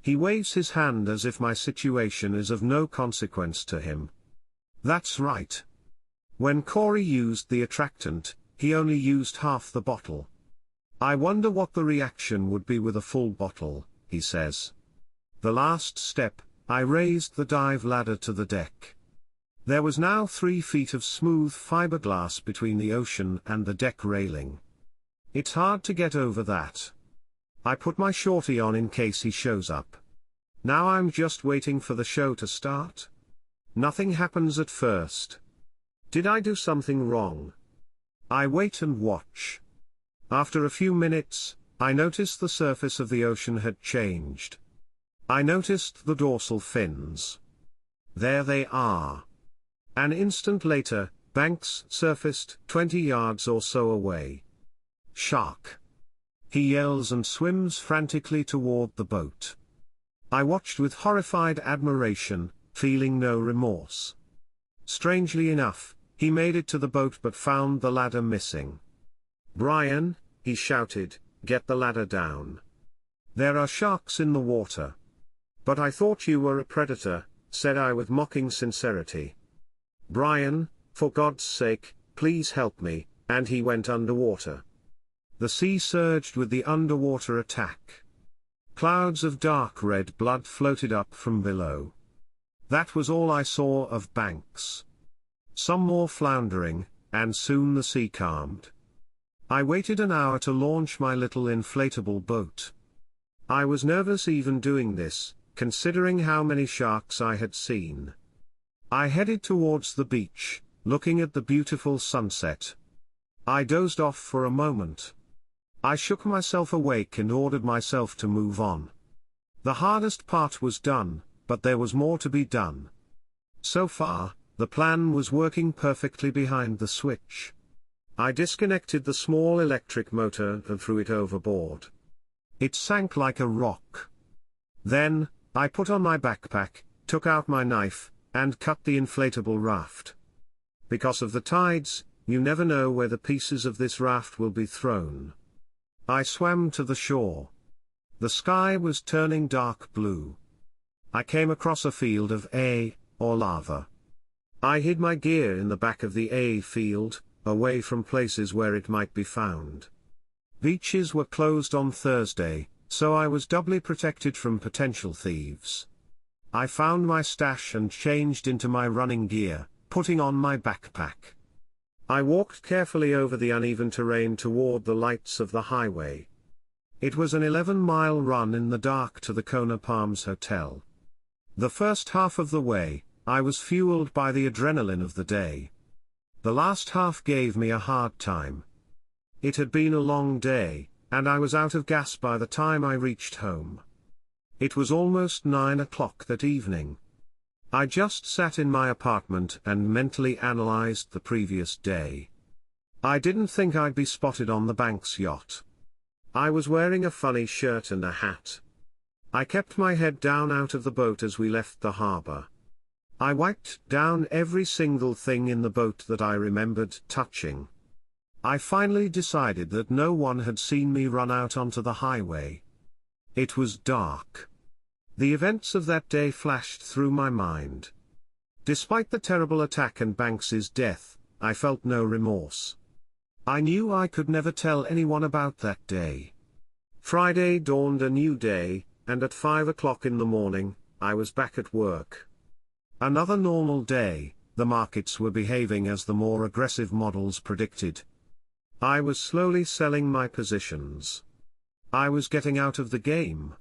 He waves his hand as if my situation is of no consequence to him. "That's right. When Corey used the attractant, he only used half the bottle. I wonder what the reaction would be with a full bottle, he says. The last step, I raised the dive ladder to the deck. There was now 3 feet of smooth fiberglass between the ocean and the deck railing. It's hard to get over that. I put my shorty on in case he shows up. Now I'm just waiting for the show to start. Nothing happens at first. Did I do something wrong? I wait and watch. After a few minutes, I notice the surface of the ocean had changed. I noticed the dorsal fins. There they are. An instant later, Banks surfaced 20 yards or so away. Shark! He yells and swims frantically toward the boat. I watched with horrified admiration, feeling no remorse. Strangely enough, he made it to the boat but found the ladder missing. "Brian," he shouted, "get the ladder down. There are sharks in the water." "But I thought you were a predator," said I with mocking sincerity. "Brian, for God's sake, please help me," and he went underwater. The sea surged with the underwater attack. Clouds of dark red blood floated up from below. That was all I saw of Banks. Some more floundering, and soon the sea calmed. I waited an hour to launch my little inflatable boat. I was nervous even doing this, considering how many sharks I had seen. I headed towards the beach, looking at the beautiful sunset. I dozed off for a moment. I shook myself awake and ordered myself to move on. The hardest part was done, but there was more to be done. So far, the plan was working perfectly behind the switch. I disconnected the small electric motor and threw it overboard. It sank like a rock. Then, I put on my backpack, took out my knife, and cut the inflatable raft. Because of the tides, you never know where the pieces of this raft will be thrown. I swam to the shore. The sky was turning dark blue. I came across a field of lava. I hid my gear in the back of the field, away from places where it might be found. Beaches were closed on Thursday, so I was doubly protected from potential thieves. I found my stash and changed into my running gear, putting on my backpack. I walked carefully over the uneven terrain toward the lights of the highway. It was an 11-mile run in the dark to the Kona Palms Hotel. The first half of the way, I was fueled by the adrenaline of the day. The last half gave me a hard time. It had been a long day, and I was out of gas by the time I reached home. It was almost 9 o'clock that evening. I just sat in my apartment and mentally analyzed the previous day. I didn't think I'd be spotted on the Banks yacht. I was wearing a funny shirt and a hat. I kept my head down out of the boat as we left the harbor. I wiped down every single thing in the boat that I remembered touching. I finally decided that no one had seen me run out onto the highway. It was dark. The events of that day flashed through my mind. Despite the terrible attack and Banks's death, I felt no remorse. I knew I could never tell anyone about that day. Friday dawned a new day, and at 5 o'clock in the morning, I was back at work. Another normal day, the markets were behaving as the more aggressive models predicted. I was slowly selling my positions. I was getting out of the game.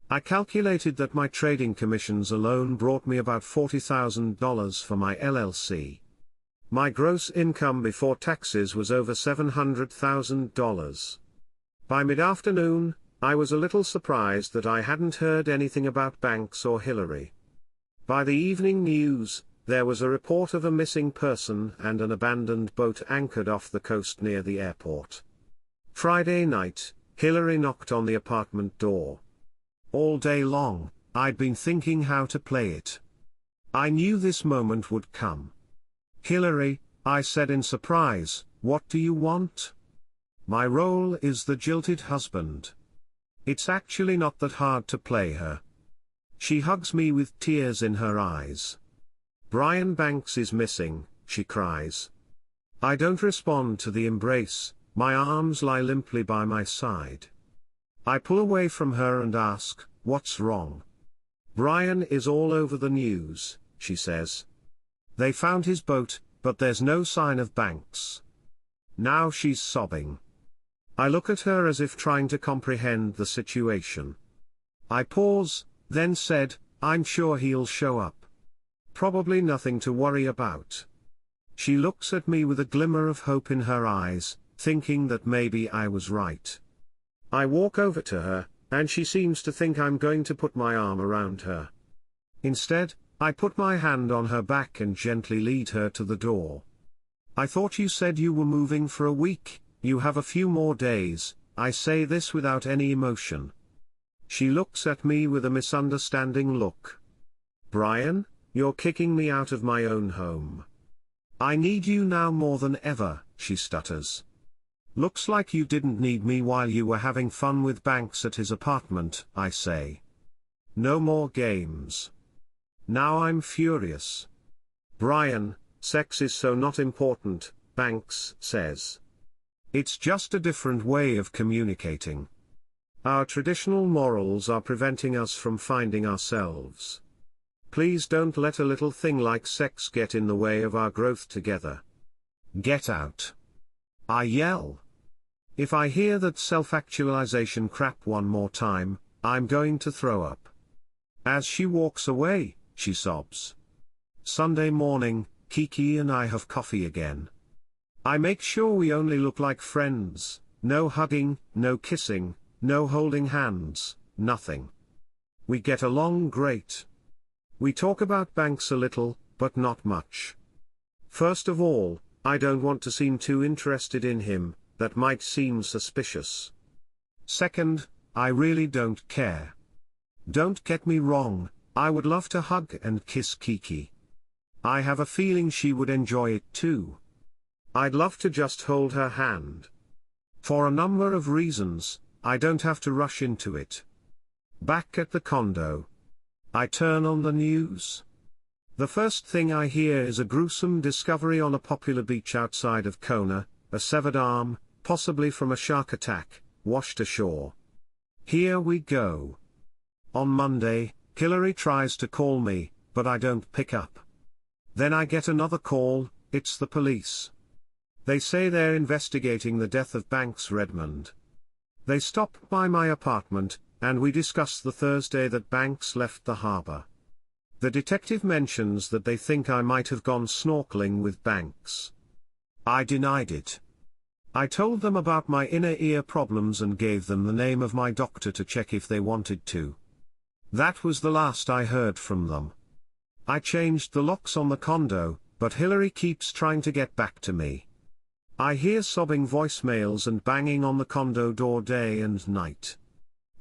I calculated that my trading commissions alone brought me about $40,000 for my LLC. My gross income before taxes was over $700,000. By mid-afternoon, I was a little surprised that I hadn't heard anything about Banks or Hillary. By the evening news, there was a report of a missing person and an abandoned boat anchored off the coast near the airport. Friday night, Hillary knocked on the apartment door. All day long, I'd been thinking how to play it. I knew this moment would come. "Hillary," I said in surprise, "what do you want?" My role is the jilted husband. It's actually not that hard to play her. She hugs me with tears in her eyes. "Brian Banks is missing, she cries. I don't respond to the embrace, my arms lie limply by my side. I pull away from her and ask, what's wrong? Brian is all over the news, she says. They found his boat, but there's no sign of Banks. Now she's sobbing. I look at her as if trying to comprehend the situation. I pause, then said, I'm sure he'll show up. Probably nothing to worry about. She looks at me with a glimmer of hope in her eyes, thinking that maybe I was right. I walk over to her, and she seems to think I'm going to put my arm around her. Instead, I put my hand on her back and gently lead her to the door. I thought you said you were moving for a week, you have a few more days, I say this without any emotion. She looks at me with a misunderstanding look. Brian, you're kicking me out of my own home. I need you now more than ever, she stutters. Looks like you didn't need me while you were having fun with Banks at his apartment, I say. No more games. Now I'm furious. Brian, sex is so not important, Banks says. It's just a different way of communicating. Our traditional morals are preventing us from finding ourselves. Please don't let a little thing like sex get in the way of our growth together. Get out. I yell. If I hear that self-actualization crap one more time, I'm going to throw up. As she walks away, she sobs. Sunday morning, Kiki and I have coffee again. I make sure we only look like friends, no hugging, no kissing, no holding hands, nothing. We get along great. We talk about Banks a little, but not much. First of all, I don't want to seem too interested in him, that might seem suspicious. Second, I really don't care. Don't get me wrong, I would love to hug and kiss Kiki. I have a feeling she would enjoy it too. I'd love to just hold her hand. For a number of reasons, I don't have to rush into it. Back at the condo, I turn on the news. The first thing I hear is a gruesome discovery on a popular beach outside of Kona, a severed arm, possibly from a shark attack, washed ashore. Here we go. On Monday, Hillary tries to call me, but I don't pick up. Then I get another call, it's the police. They say they're investigating the death of Banks Redmond. They stop by my apartment, and we discuss the Thursday that Banks left the harbor. The detective mentions that they think I might have gone snorkeling with Banks. I denied it. I told them about my inner ear problems and gave them the name of my doctor to check if they wanted to. That was the last I heard from them. I changed the locks on the condo, but Hillary keeps trying to get back to me. I hear sobbing voicemails and banging on the condo door day and night.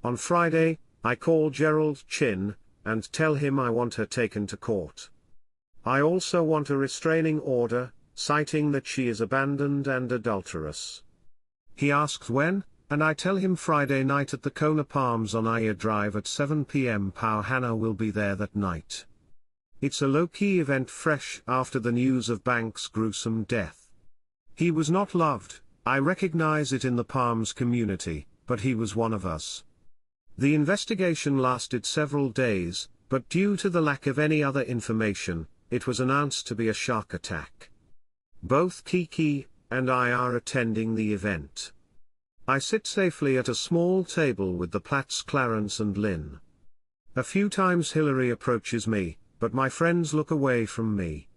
On Friday, I call Gerald Chin, and tell him I want her taken to court. I also want a restraining order, citing that she is abandoned and adulterous. He asks when, and I tell him Friday night at the Kona Palms on Aya Drive at 7 p.m. Pauhana will be there that night. It's a low-key event fresh after the news of Banks' gruesome death. He was not loved, I recognize it in the Palms community, but he was one of us. The investigation lasted several days, but due to the lack of any other information, it was announced to be a shark attack. Both Kiki and I are attending the event. I sit safely at a small table with the Platts, Clarence and Lynn. A few times Hillary approaches me, but my friends look away from me.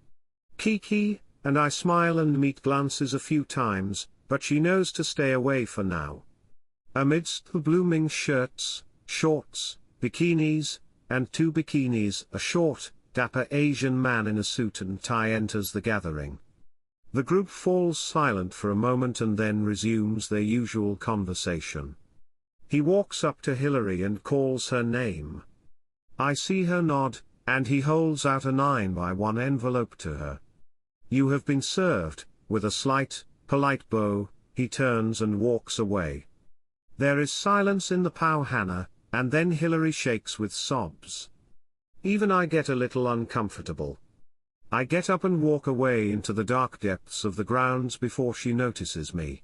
Kiki and I smile and meet glances a few times, but she knows to stay away for now. Amidst the blooming shirts, shorts, bikinis, and two bikinis, a short, dapper Asian man in a suit and tie enters the gathering. The group falls silent for a moment and then resumes their usual conversation. He walks up to Hillary and calls her name. I see her nod, and he holds out a 9x1 envelope to her. You have been served, with a slight, polite bow, he turns and walks away. There is silence in the Pauhana, and then Hillary shakes with sobs. Even I get a little uncomfortable. I get up and walk away into the dark depths of the grounds before she notices me.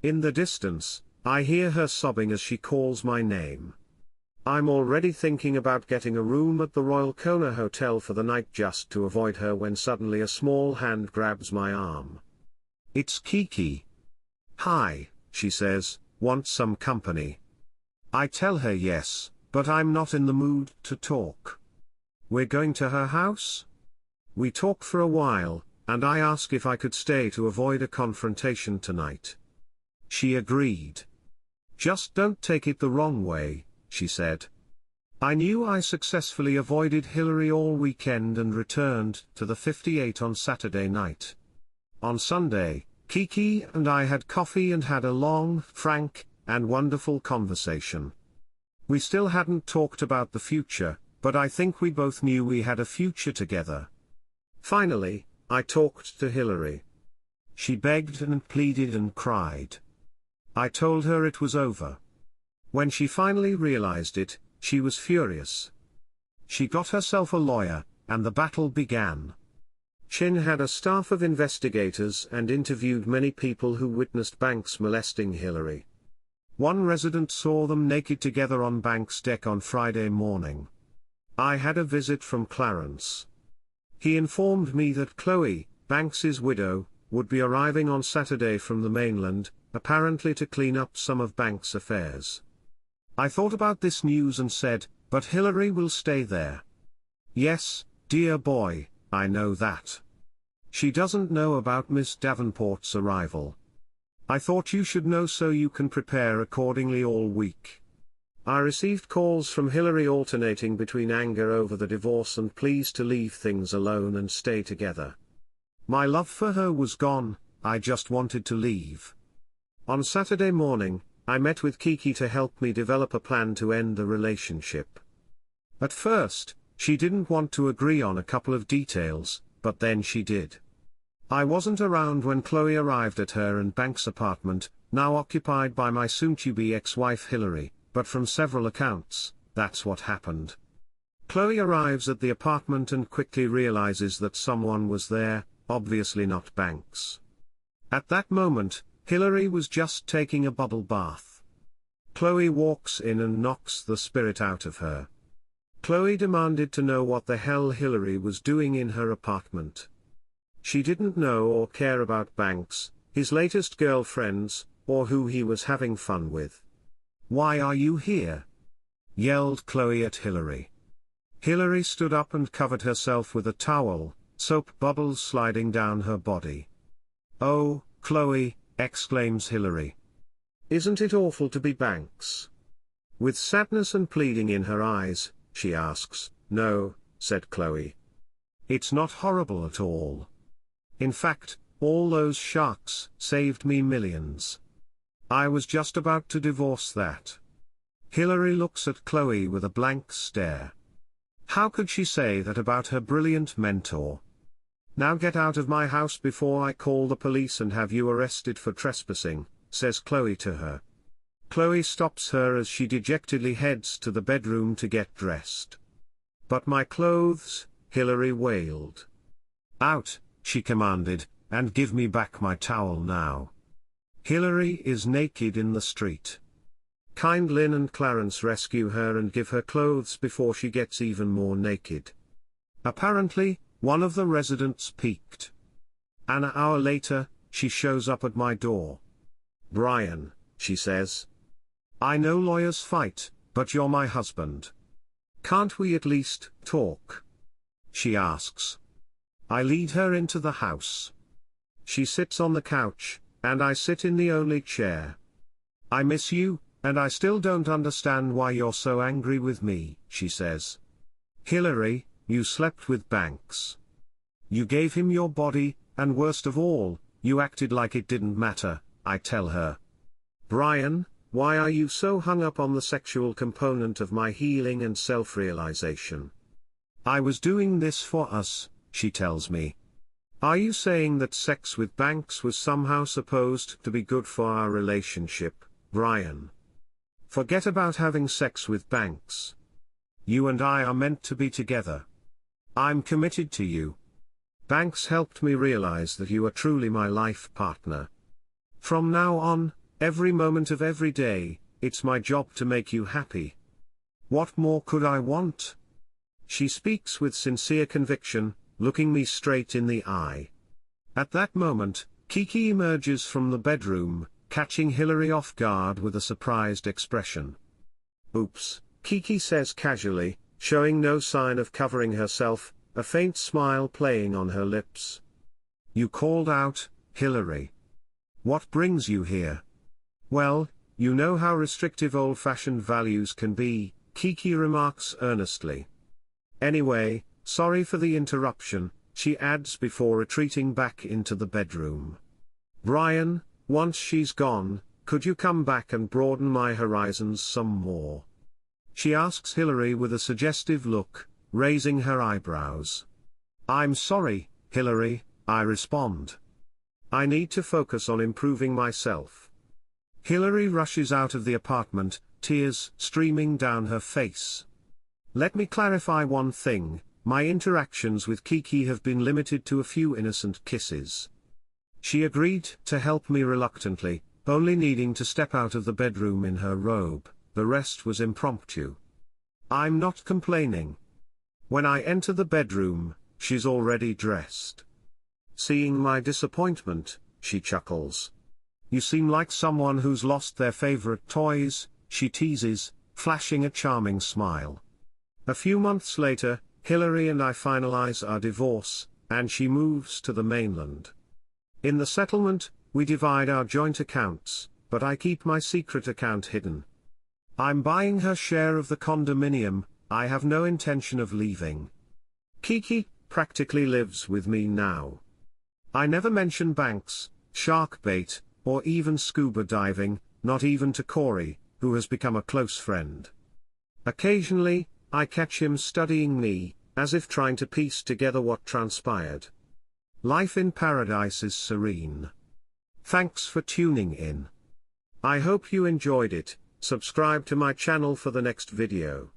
In the distance, I hear her sobbing as she calls my name. I'm already thinking about getting a room at the Royal Kona Hotel for the night just to avoid her when suddenly a small hand grabs my arm. It's Kiki. "Hi," she says, "want some company?" I tell her yes, but I'm not in the mood to talk. We're going to her house? We talk for a while, and I ask if I could stay to avoid a confrontation tonight. She agreed. "Just don't take it the wrong way," she said. I knew I successfully avoided Hillary all weekend and returned to the 58 on Saturday night. On Sunday, Kiki and I had coffee and had a long, frank, and wonderful conversation. We still hadn't talked about the future, but I think we both knew we had a future together. Finally, I talked to Hillary. She begged and pleaded and cried. I told her it was over. When she finally realized it, she was furious. She got herself a lawyer, and the battle began. Chin had a staff of investigators and interviewed many people who witnessed Banks molesting Hillary. One resident saw them naked together on Banks' deck on Friday morning. I had a visit from Clarence. He informed me that Chloe, Banks's widow, would be arriving on Saturday from the mainland, apparently to clean up some of Banks' affairs. I thought about this news and said, "But Hillary will stay there." "Yes, dear boy, I know that. She doesn't know about Miss Davenport's arrival. I thought you should know so you can prepare accordingly all week." I received calls from Hillary alternating between anger over the divorce and pleas to leave things alone and stay together. My love for her was gone, I just wanted to leave. On Saturday morning, I met with Kiki to help me develop a plan to end the relationship. At first, she didn't want to agree on a couple of details, but then she did. I wasn't around when Chloe arrived at her and Banks' apartment, now occupied by my soon-to-be ex-wife Hillary, but from several accounts, that's what happened. Chloe arrives at the apartment and quickly realizes that someone was there, obviously not Banks. At that moment, Hillary was just taking a bubble bath. Chloe walks in and knocks the spirit out of her. Chloe demanded to know what the hell Hillary was doing in her apartment. She didn't know or care about Banks, his latest girlfriends, or who he was having fun with. "Why are you here?" yelled Chloe at Hillary. Hillary stood up and covered herself with a towel, soap bubbles sliding down her body. "Oh, Chloe," exclaims Hillary. "Isn't it awful to be Banks?" With sadness and pleading in her eyes, she asks. "No," said Chloe. "It's not horrible at all. In fact, all those sharks saved me millions. I was just about to divorce that." Hillary looks at Chloe with a blank stare. How could she say that about her brilliant mentor? "Now get out of my house before I call the police and have you arrested for trespassing," says Chloe to her. Chloe stops her as she dejectedly heads to the bedroom to get dressed. "But my clothes," Hillary wailed. "Out," she commanded, "and give me back my towel now." Hillary is naked in the street. Kind Lynn and Clarence rescue her and give her clothes before she gets even more naked. Apparently, one of the residents peeked. An hour later, she shows up at my door. "Brian," she says. "I know lawyers fight, but you're my husband. Can't we at least talk?" she asks. I lead her into the house. She sits on the couch, and I sit in the only chair. "I miss you, and I still don't understand why you're so angry with me," she says. "Hillary, you slept with Banks. You gave him your body, and worst of all, you acted like it didn't matter," I tell her. "Brian, why are you so hung up on the sexual component of my healing and self-realization?" "I was doing this for us," she tells me. "Are you saying that sex with Banks was somehow supposed to be good for our relationship, Brian? Forget about having sex with Banks. You and I are meant to be together. I'm committed to you. Banks helped me realize that you are truly my life partner. From now on, every moment of every day, it's my job to make you happy. What more could I want? She speaks with sincere conviction, looking me straight in the eye. At that moment, Kiki emerges from the bedroom, catching Hillary off guard with a surprised expression. Oops, Kiki says casually, showing no sign of covering herself, a faint smile playing on her lips. You called out, Hillary. What brings you here? Well, you know how restrictive old-fashioned values can be, Kiki remarks earnestly. Anyway, sorry for the interruption, she adds before retreating back into the bedroom. Brian, once she's gone, could you come back and broaden my horizons some more? She asks Hillary with a suggestive look, raising her eyebrows. I'm sorry, Hillary, I respond. I need to focus on improving myself. Hillary rushes out of the apartment, tears streaming down her face. Let me clarify one thing, my interactions with Kiki have been limited to a few innocent kisses. She agreed to help me reluctantly, only needing to step out of the bedroom in her robe, the rest was impromptu. I'm not complaining. When I enter the bedroom, she's already dressed. Seeing my disappointment, she chuckles. You seem like someone who's lost their favorite toys, she teases, flashing a charming smile. A few months later, Hillary and I finalize our divorce, and she moves to the mainland. In the settlement, we divide our joint accounts, but I keep my secret account hidden. I'm buying her share of the condominium, I have no intention of leaving. Kiki practically lives with me now. I never mention banks, shark bait, or even scuba diving, not even to Corey, who has become a close friend. Occasionally, I catch him studying me, as if trying to piece together what transpired. Life in paradise is serene. Thanks for tuning in. I hope you enjoyed it. Subscribe to my channel for the next video.